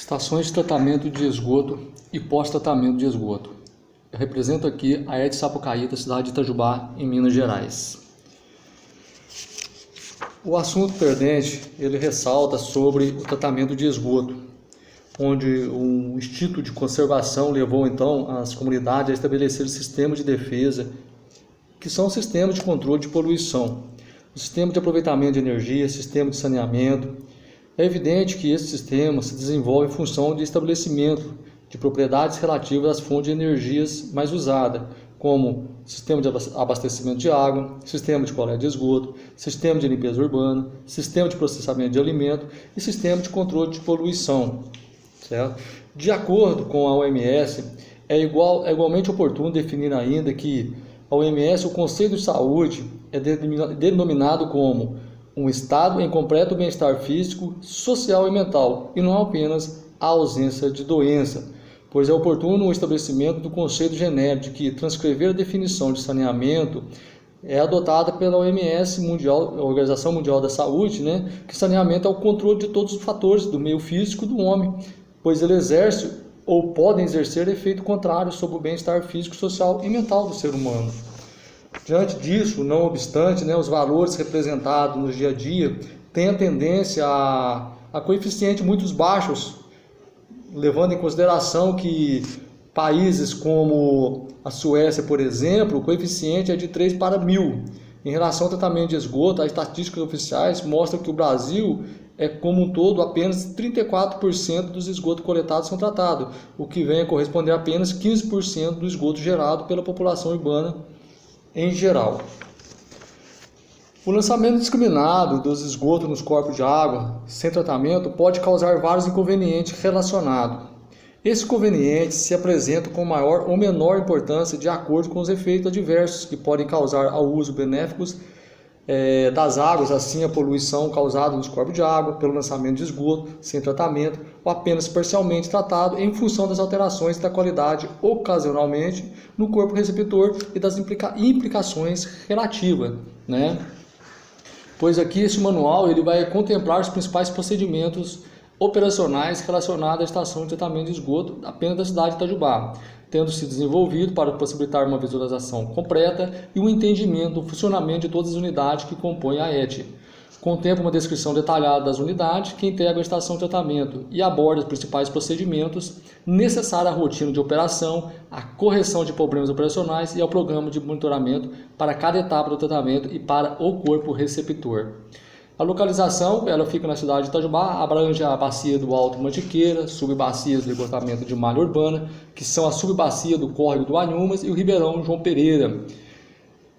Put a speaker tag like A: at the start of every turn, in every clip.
A: Estações de tratamento de esgoto e pós-tratamento de esgoto. Eu represento aqui a ET Sapucaí, da cidade de Itajubá, em Minas Gerais. O assunto perdente, ele ressalta sobre o tratamento de esgoto, onde o Instituto de Conservação levou então as comunidades a estabelecer sistemas de defesa, que são sistemas de controle de poluição, o sistema de aproveitamento de energia, sistema de saneamento. É evidente que esse sistema se desenvolve em função de estabelecimento de propriedades relativas às fontes de energias mais usadas, como sistema de abastecimento de água, sistema de coleta de esgoto, sistema de limpeza urbana, sistema de processamento de alimento e sistema de controle de poluição. Certo? De acordo com a OMS, é igualmente oportuno definir ainda que a OMS, o Conselho de Saúde, é denominado como um estado em completo bem-estar físico, social e mental, e não apenas a ausência de doença, pois é oportuno o estabelecimento do conceito genérico de que transcrever a definição de saneamento é adotada pela OMS, a Organização Mundial da Saúde, que saneamento é o controle de todos os fatores do meio físico do homem, pois ele exerce ou podem exercer efeito contrário sobre o bem-estar físico, social e mental do ser humano. Diante disso, não obstante, os valores representados no dia a dia têm a tendência a coeficientes muito baixos, levando em consideração que países como a Suécia, por exemplo, o coeficiente é de 3 para 1000. Em relação ao tratamento de esgoto, as estatísticas oficiais mostram que o Brasil como um todo, apenas 34% dos esgotos coletados são tratados, o que vem a corresponder a apenas 15% do esgoto gerado pela população urbana em geral. O lançamento indiscriminado dos esgotos nos corpos de água sem tratamento pode causar vários inconvenientes relacionados. Esses inconvenientes se apresentam com maior ou menor importância de acordo com os efeitos adversos que podem causar ao uso benéficos das águas, assim a poluição causada nos corpos de água pelo lançamento de esgoto sem tratamento ou apenas parcialmente tratado em função das alterações da qualidade ocasionalmente no corpo receptor e das implicações relativas, Pois aqui esse manual ele vai contemplar os principais procedimentos operacionais relacionados à estação de tratamento de esgoto apenas da cidade de Itajubá, tendo se desenvolvido para possibilitar uma visualização completa e um entendimento do funcionamento de todas as unidades que compõem a ET. Contempla uma descrição detalhada das unidades que integram a estação de tratamento e aborda os principais procedimentos necessários à rotina de operação, à correção de problemas operacionais e ao programa de monitoramento para cada etapa do tratamento e para o corpo receptor. A localização ela fica na cidade de Itajubá, abrange a bacia do Alto Mantiqueira, subbacias do esgotamento de malha urbana, que são a subbacia do córrego do Anhumas e o Ribeirão João Pereira.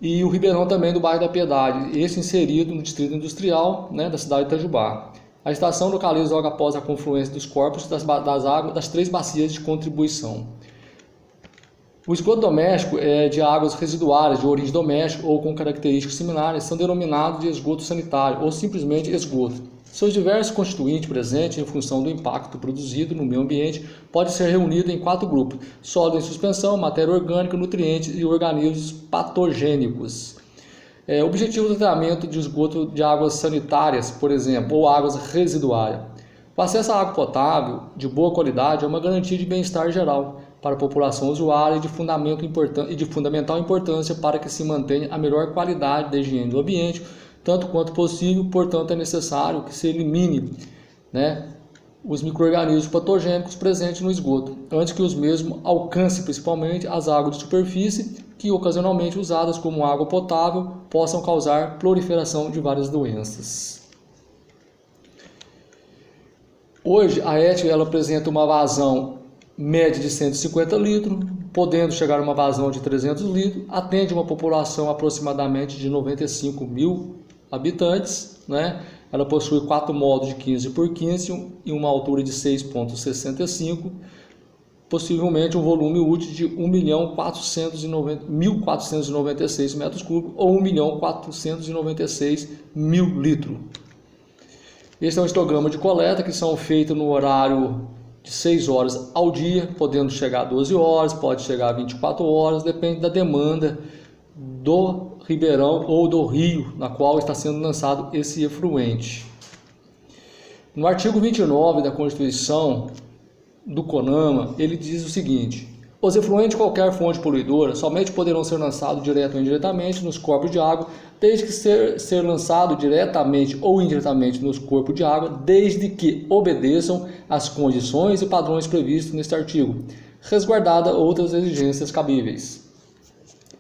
A: E o Ribeirão também do bairro da Piedade, esse inserido no distrito industrial da cidade de Itajubá. A estação localiza logo após a confluência dos corpos das águas das 3 bacias de contribuição. O esgoto doméstico é de águas residuárias de origem doméstica ou com características similares são denominados de esgoto sanitário ou simplesmente esgoto. Seus diversos constituintes presentes em função do impacto produzido no meio ambiente podem ser reunidos em 4 grupos: sólido em suspensão, matéria orgânica, nutrientes e organismos patogênicos. O objetivo do tratamento de esgoto de águas sanitárias, por exemplo, ou águas residuárias. O acesso à água potável de boa qualidade é uma garantia de bem-estar geral para a população usuária e de fundamental importância para que se mantenha a melhor qualidade da higiene do ambiente, tanto quanto possível. Portanto, é necessário que se elimine os micro-organismos patogênicos presentes no esgoto, antes que os mesmos alcancem principalmente as águas de superfície, que ocasionalmente usadas como água potável possam causar proliferação de várias doenças. Hoje, a ET ela apresenta uma vazão média de 150 litros, podendo chegar a uma vazão de 300 litros, atende uma população aproximadamente de 95 mil habitantes, Ela possui 4 módulos de 15 por 15 e uma altura de 6,65, possivelmente um volume útil de 1.496 metros cúbicos ou 1.496.000 litros. Este é um histograma de coleta que são feitos no horário de 6 horas ao dia, podendo chegar a 12 horas, pode chegar a 24 horas, depende da demanda do Ribeirão ou do rio na qual está sendo lançado esse efluente. No artigo 29 da Constituição, do CONAMA, ele diz o seguinte: os efluentes de qualquer fonte poluidora somente poderão ser lançados direto ou indiretamente nos corpos de água, desde que ser lançado diretamente ou indiretamente nos corpos de água, desde que obedeçam às condições e padrões previstos neste artigo, resguardada outras exigências cabíveis.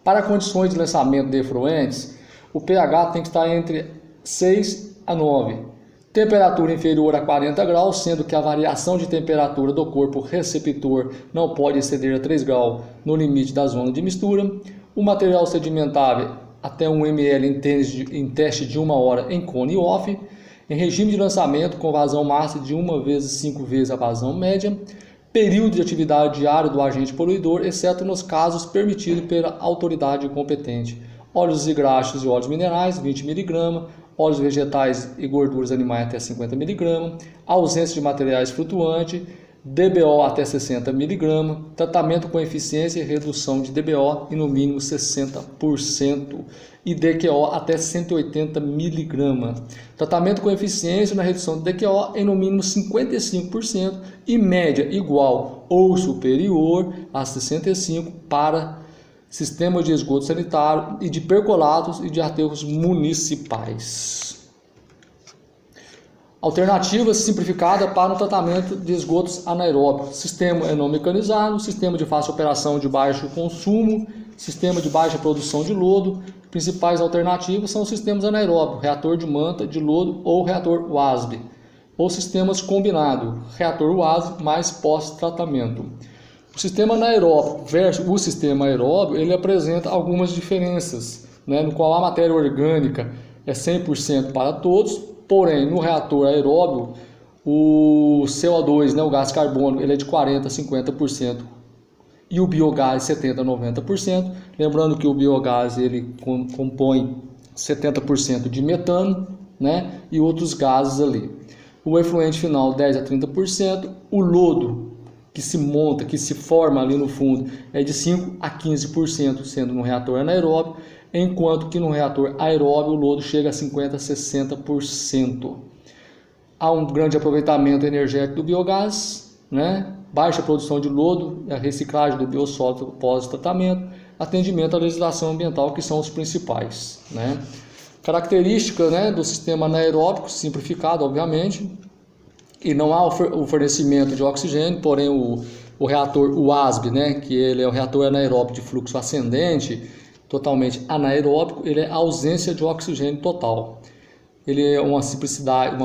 A: Para condições de lançamento de efluentes, o pH tem que estar entre 6 a 9. Temperatura inferior a 40 graus, sendo que a variação de temperatura do corpo receptor não pode exceder a 3 graus no limite da zona de mistura. O material sedimentável até 1 ml em teste de 1 hora em cone off. Em regime de lançamento com vazão máxima de 1 vezes 5 vezes a vazão média. Período de atividade diário do agente poluidor, exceto nos casos permitidos pela autoridade competente. Óleos e graxos e óleos minerais, 20 mg. Óleos vegetais e gorduras animais até 50 mg, ausência de materiais flutuantes, DBO até 60 mg, tratamento com eficiência e redução de DBO em no mínimo 60% e DQO até 180 mg. Tratamento com eficiência na redução de DQO em no mínimo 55% e média igual ou superior a 65% para sistema de esgoto sanitário e de percolados e de aterros municipais. Alternativa simplificada para o tratamento de esgotos anaeróbicos. Sistema não mecanizado, sistema de fácil operação de baixo consumo, sistema de baixa produção de lodo. Principais alternativas são os sistemas anaeróbicos, reator de manta de lodo ou reator WASB, ou sistemas combinados, reator WASB mais pós-tratamento. O sistema anaeróbico versus o sistema aeróbio, ele apresenta algumas diferenças, né, no qual a matéria orgânica é 100% para todos, porém no reator aeróbio o CO2, né, o gás carbônico, ele é de 40% a 50% e o biogás 70% a 90%, lembrando que o biogás ele compõe 70% de metano, né, e outros gases ali. O efluente final 10% a 30%, o lodo que se monta, que se forma ali no fundo, é de 5% a 15%, sendo no reator anaeróbio, enquanto que no reator aeróbio o lodo chega a 50% a 60%. Há um grande aproveitamento energético do biogás, né? Baixa produção de lodo, a reciclagem do biosólido pós-tratamento, atendimento à legislação ambiental, que são os principais, né? Característica, né, do sistema anaeróbico, simplificado, obviamente, e não há o fornecimento de oxigênio, porém o reator WASB, né, que ele é o reator anaeróbico de fluxo ascendente, totalmente anaeróbico, ele é ausência de oxigênio total. Ele é uma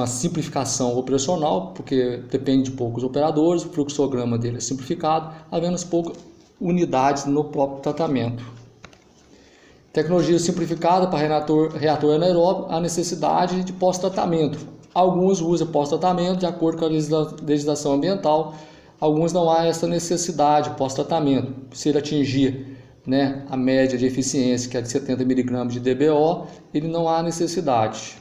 A: simplificação operacional, porque depende de poucos operadores, o fluxograma dele é simplificado, havendo poucas unidades no próprio tratamento. Tecnologia simplificada para reator anaeróbico, a necessidade de pós-tratamento. Alguns usam pós-tratamento de acordo com a legislação ambiental, alguns não há essa necessidade pós-tratamento. Se ele atingir, né, a média de eficiência, que é de 70 mg de DBO, ele não há necessidade.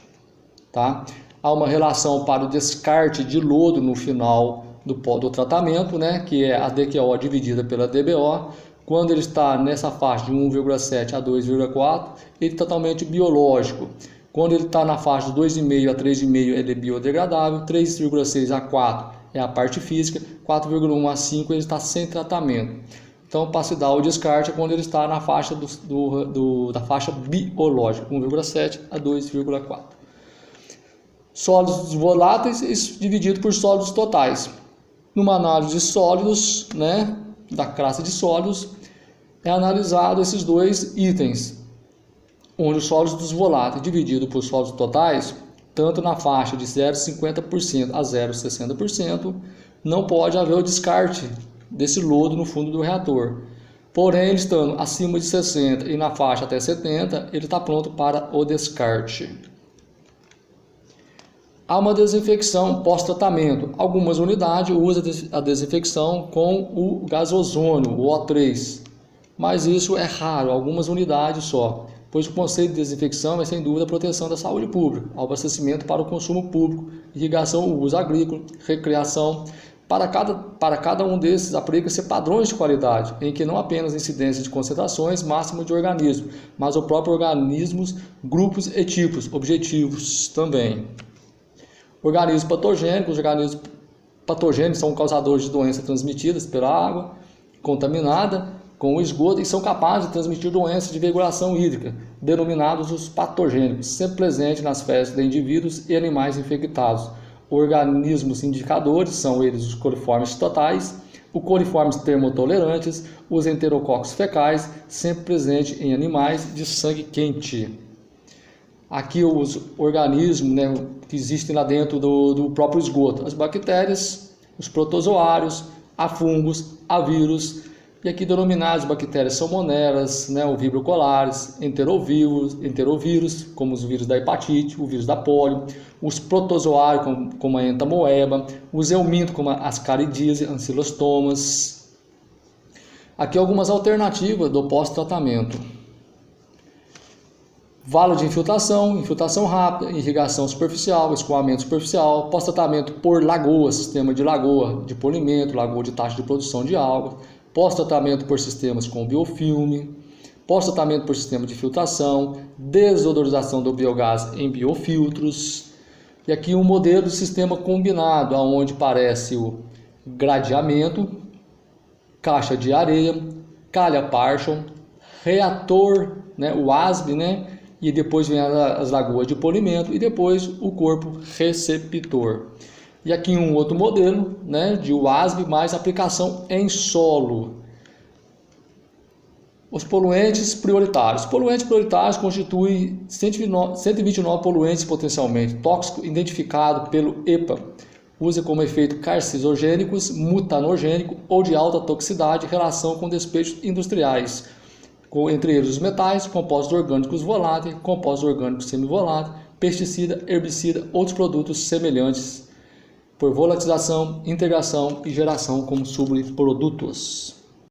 A: Tá? Há uma relação para o descarte de lodo no final do tratamento, né, que é a DQO dividida pela DBO. Quando ele está nessa faixa de 1,7 a 2,4, ele é totalmente biológico. Quando ele está na faixa de 2,5 a 3,5, ele é biodegradável, 3,6 a 4 é a parte física, 4,1 a 5 ele está sem tratamento. Então, para se dar o descarte é quando ele está na faixa da faixa biológica, 1,7 a 2,4. Sólidos voláteis dividido por sólidos totais. Numa análise de sólidos, né, da classe de sólidos, é analisado esses dois itens, onde os sólidos voláteis dividido por sólidos totais, tanto na faixa de 0,50% a 0,60%, não pode haver o descarte desse lodo no fundo do reator. Porém, ele estando acima de 60 e na faixa até 70, ele está pronto para o descarte. Há uma desinfecção pós-tratamento. Algumas unidades usam a desinfecção com o gás ozônio, o O3, mas isso é raro, algumas unidades só, pois o conceito de desinfecção é sem dúvida a proteção da saúde pública, abastecimento para o consumo público, irrigação, uso agrícola, recreação. Para cada um desses aplica-se padrões de qualidade, em que não apenas incidência de concentrações máximas de organismos, mas o próprio organismos, grupos e tipos, objetivos também. Organismos patogênicos, organismos patogênicos, são causadores de doenças transmitidas pela água contaminada com o esgoto e são capazes de transmitir doenças de regulação hídrica, denominados os patogênicos, sempre presentes nas fezes de indivíduos e animais infectados. Organismos indicadores são eles os coliformes totais, os coliformes termotolerantes, os enterococos fecais, sempre presentes em animais de sangue quente. Aqui os organismos, né, que existem lá dentro do próprio esgoto, as bactérias, os protozoários, há fungos, há vírus, e aqui denominadas bactérias salmonelas, né, o vibrio colaris, enterovírus, como os vírus da hepatite, o vírus da polio, os protozoários, como a entamoeba, os eumintos, como a ascaridise, ancilostomas. Aqui algumas alternativas do pós-tratamento. Valo de infiltração, infiltração rápida, irrigação superficial, escoamento superficial, pós-tratamento por lagoa, sistema de lagoa de polimento, lagoa de taxa de produção de água, pós-tratamento por sistemas com biofilme, pós-tratamento por sistema de filtração, desodorização do biogás em biofiltros. E aqui um modelo de sistema combinado, onde aparece o gradeamento, caixa de areia, calha Parsons, reator, né, o ASB, né, e depois vem as lagoas de polimento e depois o corpo receptor. E aqui um outro modelo, né, de WASB mais aplicação em solo. Os poluentes prioritários. Os poluentes prioritários constituem 129 poluentes potencialmente tóxicos identificados pelo EPA. Usa como efeito carcinogênicos, mutanogênico ou de alta toxicidade em relação com despejos industriais, entre eles os metais, compostos orgânicos voláteis, compostos orgânicos semivoláteis, pesticida, herbicida, outros produtos semelhantes, por volatilização, integração e geração como subprodutos.